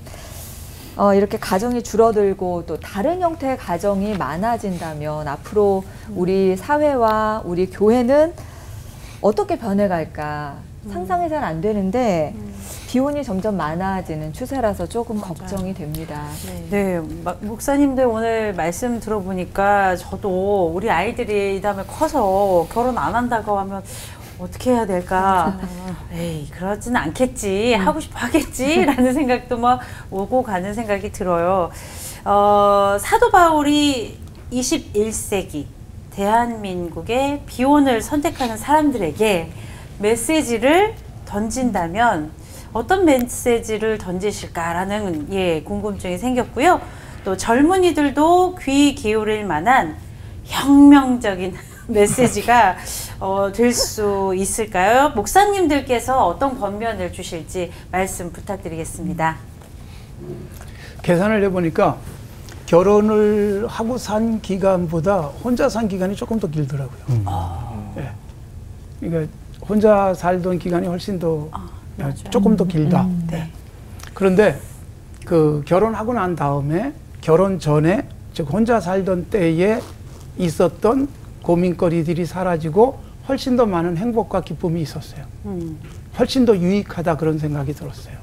이렇게 가정이 줄어들고 또 다른 형태의 가정이 많아진다면 앞으로 우리 사회와 우리 교회는 어떻게 변해갈까 상상이 잘 안 되는데 비혼이 점점 많아지는 추세라서 조금 걱정이 됩니다. 네, 목사님들 오늘 말씀 들어보니까 저도 우리 아이들이 이 다음에 커서 결혼 안 한다고 하면 어떻게 해야 될까? 에이, 그러진 않겠지. 하고 싶어 하겠지. 라는 생각도 막 오고 가는 생각이 들어요. 사도 바울이 21세기 대한민국의 비혼을 선택하는 사람들에게 메시지를 던진다면 어떤 메시지를 던지실까라는 궁금증이 생겼고요. 또 젊은이들도 귀 기울일 만한 혁명적인 메시지가 될 수 있을까요? 목사님들께서 어떤 권면을 주실지 말씀 부탁드리겠습니다. 계산을 해보니까 결혼을 하고 산 기간보다 혼자 산 기간이 조금 더 길더라고요. 네. 그러니까 혼자 살던 기간이 훨씬 더 조금 더 길다. 네. 그런데 그 결혼하고 난 다음에 결혼 전에 즉 혼자 살던 때에 있었던 고민거리들이 사라지고 훨씬 더 많은 행복과 기쁨이 있었어요. 훨씬 더 유익하다 그런 생각이 들었어요.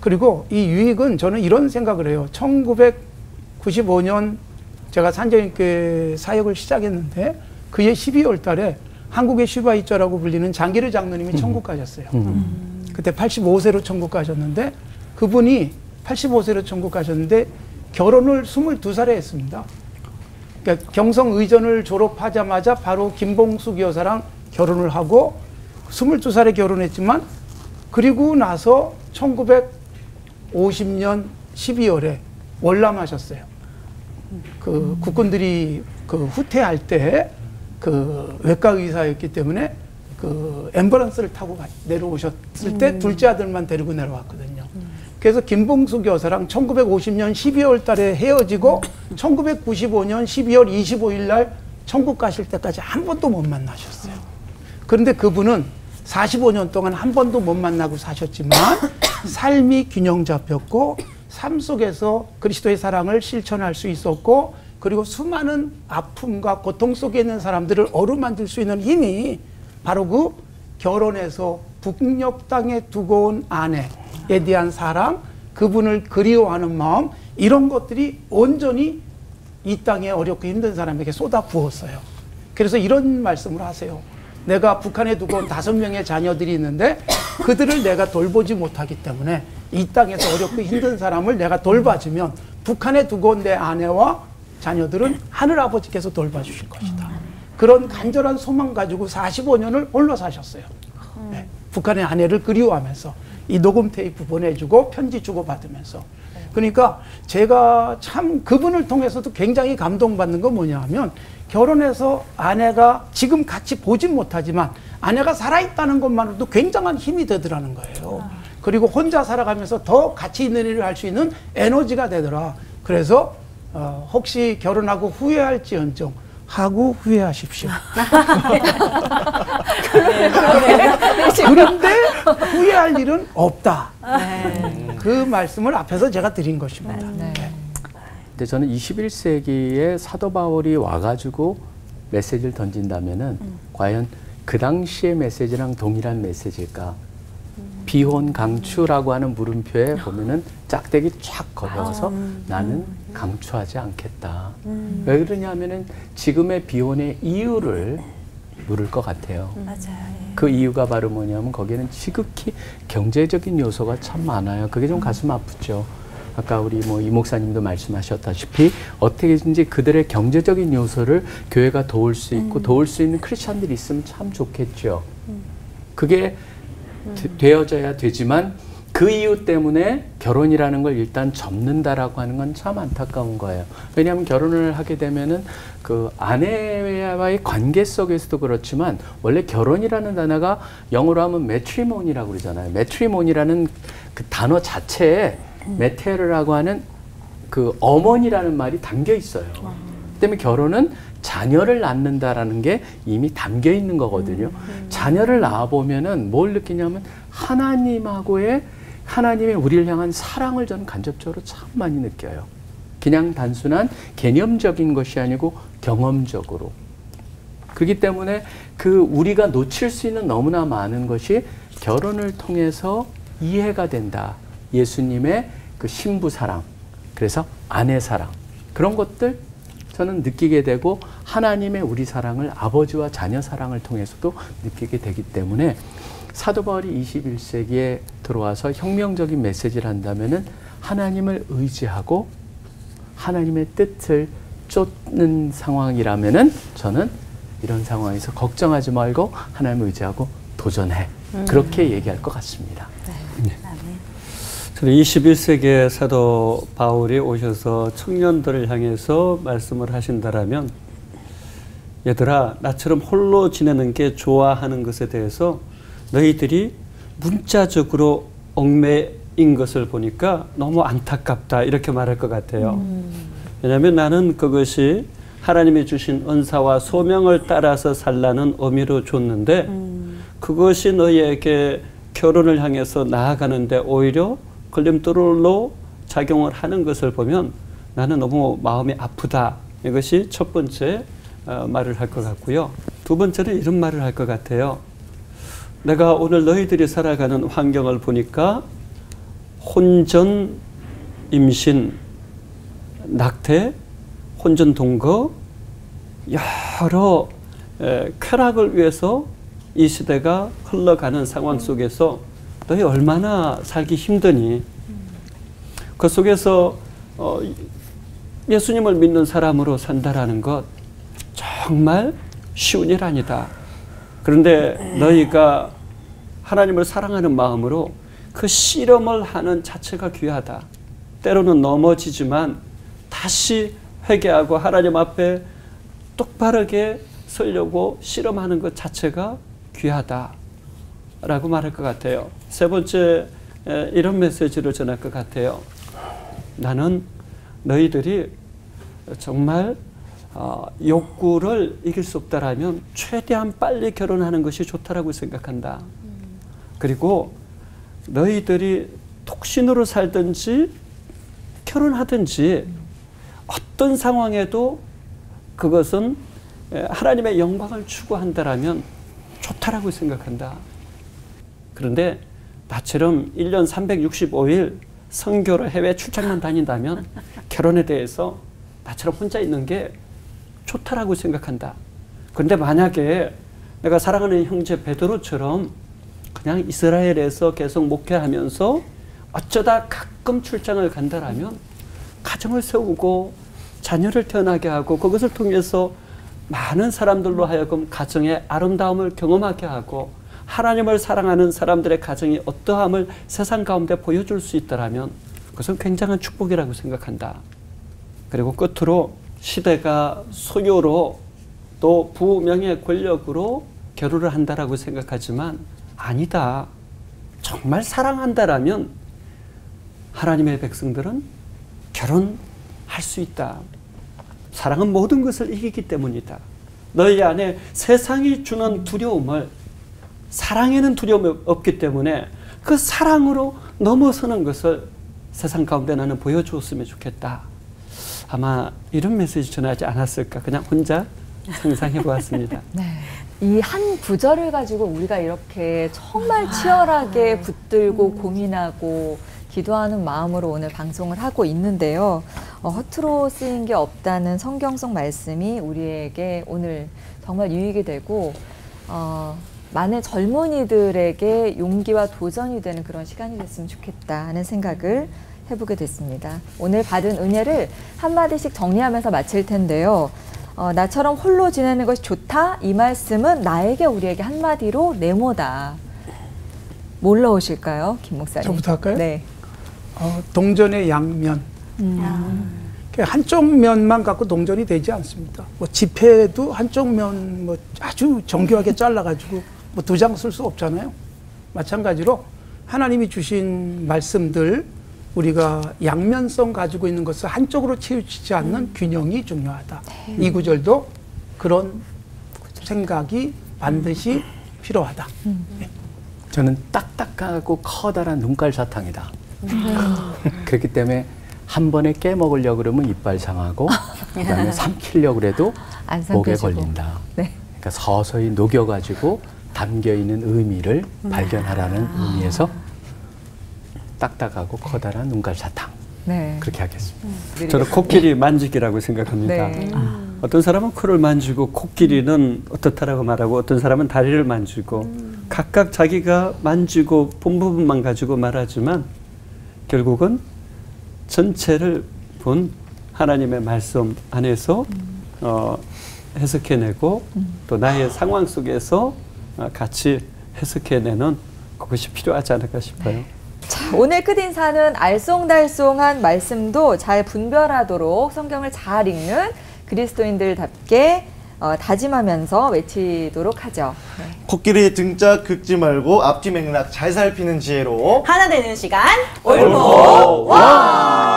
그리고 이 유익은 저는 이런 생각을 해요. 1995년 제가 산정교회 사역을 시작했는데 그해 12월 달에 한국의 슈바이처라고 불리는 장기르 장로님이 천국 가셨어요. 그때 85세로 천국 가셨는데 그분이 85세로 천국 가셨는데 결혼을 22살에 했습니다. 그러니까 경성의전을 졸업하자마자 바로 김봉숙 여사랑 결혼을 하고 22살에 결혼했지만 그리고 나서 1950년 12월에 월남하셨어요. 그 국군들이 그 후퇴할 때 그 외과 의사였기 때문에 그 앰뷸런스를 타고 내려오셨을 때 둘째 아들만 데리고 내려왔거든요. 그래서 김봉숙 여사랑 1950년 12월 달에 헤어지고 1995년 12월 25일 날 천국 가실 때까지 한 번도 못 만나셨어요. 그런데 그분은 45년 동안 한 번도 못 만나고 사셨지만 삶이 균형 잡혔고 삶 속에서 그리스도의 사랑을 실천할 수 있었고 그리고 수많은 아픔과 고통 속에 있는 사람들을 어루만질 수 있는 힘이 바로 그 결혼해서 북녘 땅에 두고 온 아내에 대한 사랑, 그분을 그리워하는 마음, 이런 것들이 온전히 이 땅에 어렵고 힘든 사람에게 쏟아 부었어요. 그래서 이런 말씀을 하세요. 내가 북한에 두고 온 5명의 자녀들이 있는데 그들을 내가 돌보지 못하기 때문에 이 땅에서 어렵고 힘든 사람을 내가 돌봐주면 북한에 두고 온 내 아내와 자녀들은 하늘아버지께서 돌봐주실 것이다. 그런 간절한 소망 가지고 45년을 홀로 사셨어요. 네. 북한의 아내를 그리워하면서 이 녹음 테이프 보내주고 편지 주고받으면서. 그러니까 제가 참 그분을 통해서도 굉장히 감동받는 건 뭐냐 하면 결혼해서 아내가 지금 같이 보진 못하지만 아내가 살아있다는 것만으로도 굉장한 힘이 되더라는 거예요. 그리고 혼자 살아가면서 더 가치 있는 일을 할 수 있는 에너지가 되더라. 그래서 혹시 결혼하고 후회할지언정 하고 후회하십시오. 그런데 후회할 일은 없다. 그 말씀을 앞에서 제가 드린 것입니다. 근데 저는 21세기에 사도 바울이 와가지고 메시지를 던진다면은 과연 그 당시의 메시지랑 동일한 메시지일까? 비혼 강추라고 하는 물음표에 보면은 짝대기 쫙 걸어서 나는 강추하지 않겠다. 왜 그러냐면은 지금의 비혼의 이유를 물을 것 같아요. 맞아요. 그 이유가 바로 뭐냐면 거기에는 지극히 경제적인 요소가 참 많아요. 그게 좀 가슴 아프죠. 아까 우리 뭐 이 목사님도 말씀하셨다시피 어떻게든지 그들의 경제적인 요소를 교회가 도울 수 있고 도울 수 있는 크리스천들이 있으면 참 좋겠죠. 그게 되어져야 되지만 그 이유 때문에 결혼이라는 걸 일단 접는다라고 하는 건 참 안타까운 거예요. 왜냐하면 결혼을 하게 되면은 그 아내와의 관계 속에서도 그렇지만 원래 결혼이라는 단어가 영어로 하면 matrimony라고 그러잖아요. matrimony라는 그 단어 자체에 메테르라고 하는 그 어머니라는 말이 담겨 있어요. 때문에 결혼은 자녀를 낳는다라는 게 이미 담겨 있는 거거든요. 자녀를 낳아보면은 뭘 느끼냐면 하나님의 우리를 향한 사랑을 저는 간접적으로 참 많이 느껴요. 그냥 단순한 개념적인 것이 아니고 경험적으로. 그렇기 때문에 그 우리가 놓칠 수 있는 너무나 많은 것이 결혼을 통해서 이해가 된다. 예수님의 그 신부 사랑, 그래서 아내 사랑, 그런 것들 저는 느끼게 되고 하나님의 우리 사랑을 아버지와 자녀 사랑을 통해서도 느끼게 되기 때문에 사도 바울이 21세기에 들어와서 혁명적인 메시지를 한다면은 하나님을 의지하고 하나님의 뜻을 쫓는 상황이라면은 저는 이런 상황에서 걱정하지 말고 하나님을 의지하고 도전해. 그렇게 얘기할 것 같습니다. 저는 21세기의 사도 바울이 오셔서 청년들을 향해서 말씀을 하신다라면 얘들아 나처럼 홀로 지내는 게 좋아하는 것에 대해서 너희들이 문자적으로 얽매인 것을 보니까 너무 안타깝다 이렇게 말할 것 같아요. 왜냐하면 나는 그것이 하나님이 주신 은사와 소명을 따라서 살라는 의미로 줬는데 그것이 너희에게 결혼을 향해서 나아가는데 오히려 걸림돌로 작용을 하는 것을 보면 나는 너무 마음이 아프다. 이것이 첫 번째 말을 할 것 같고요. 두 번째는 이런 말을 할 것 같아요. 내가 오늘 너희들이 살아가는 환경을 보니까 혼전, 임신, 낙태, 혼전 동거 여러 쾌락을 위해서 이 시대가 흘러가는 상황 속에서 너희 얼마나 살기 힘드니? 그 속에서 예수님을 믿는 사람으로 산다라는 것 정말 쉬운 일 아니다. 그런데 너희가 하나님을 사랑하는 마음으로 그 실험을 하는 자체가 귀하다. 때로는 넘어지지만 다시 회개하고 하나님 앞에 똑바르게 서려고 실험하는 것 자체가 귀하다. 라고 말할 것 같아요. 세 번째 이런 메시지를 전할 것 같아요. 나는 너희들이 정말 욕구를 이길 수 없다라면 최대한 빨리 결혼하는 것이 좋다라고 생각한다. 그리고 너희들이 독신으로 살든지 결혼하든지 어떤 상황에도 그것은 하나님의 영광을 추구한다라면 좋다라고 생각한다. 그런데 나처럼 1년 365일 선교를 해외 출장만 다닌다면 결혼에 대해서 나처럼 혼자 있는 게 좋다라고 생각한다. 그런데 만약에 내가 사랑하는 형제 베드로처럼 그냥 이스라엘에서 계속 목회하면서 어쩌다 가끔 출장을 간다라면 가정을 세우고 자녀를 태어나게 하고 그것을 통해서 많은 사람들로 하여금 가정의 아름다움을 경험하게 하고 하나님을 사랑하는 사람들의 가정이 어떠함을 세상 가운데 보여줄 수 있다라면 그것은 굉장한 축복이라고 생각한다. 그리고 끝으로 시대가 소유로 또 부명예 권력으로 결혼을 한다라고 생각하지만 아니다. 정말 사랑한다라면 하나님의 백성들은 결혼할 수 있다. 사랑은 모든 것을 이기기 때문이다. 너희 안에 세상이 주는 두려움을 사랑에는 두려움이 없기 때문에 그 사랑으로 넘어서는 것을 세상 가운데 나는 보여주었으면 좋겠다. 아마 이런 메시지 전하지 않았을까 그냥 혼자 상상해 보았습니다. 네. 이 한 구절을 가지고 우리가 이렇게 정말 치열하게 붙들고 고민하고 기도하는 마음으로 오늘 방송을 하고 있는데요. 허투루 쓰인 게 없다는 성경성 말씀이 우리에게 오늘 정말 유익이 되고 많은 젊은이들에게 용기와 도전이 되는 그런 시간이 됐으면 좋겠다 하는 생각을 해보게 됐습니다. 오늘 받은 은혜를 한마디씩 정리하면서 마칠 텐데요. 나처럼 홀로 지내는 것이 좋다? 이 말씀은 나에게 우리에게 한마디로 네모다. 뭘 넣으실까요? 김 목사님. 저부터 할까요? 네. 동전의 양면. 한쪽 면만 갖고 동전이 되지 않습니다. 뭐 지폐도 한쪽 면 뭐 아주 정교하게 잘라가지고 뭐 두 장 쓸 수 없잖아요. 마찬가지로 하나님이 주신 말씀들 우리가 양면성 가지고 있는 것을 한쪽으로 치우치지 않는 균형이 중요하다. 이 구절도 그런 생각이 반드시 필요하다. 네. 저는 딱딱하고 커다란 눈깔 사탕이다. 그렇기 때문에 한 번에 깨먹으려고 그러면 이빨 상하고 그다음에 삼키려고 그래도 목에 걸린다. 네. 그러니까 서서히 녹여가지고 담겨있는 의미를 발견하라는 의미에서 딱딱하고 커다란 눈깔 사탕. 네. 그렇게 하겠습니다. 저는 코끼리 만지기라고 생각합니다. 네. 어떤 사람은 코를 만지고 코끼리는 어떻다라고 말하고 어떤 사람은 다리를 만지고 각각 자기가 만지고 본 부분만 가지고 말하지만 결국은 전체를 본 하나님의 말씀 안에서 해석해내고 또 나의 상황 속에서 같이 해석해내는 그것이 필요하지 않을까 싶어요. 네. 자, 오늘 끝인사는 알쏭달쏭한 말씀도 잘 분별하도록 성경을 잘 읽는 그리스도인들답게 다짐하면서 외치도록 하죠. 네. 코끼리 등짝 긁지 말고 앞뒤 맥락 잘 살피는 지혜로 하나 되는 시간 올보 와!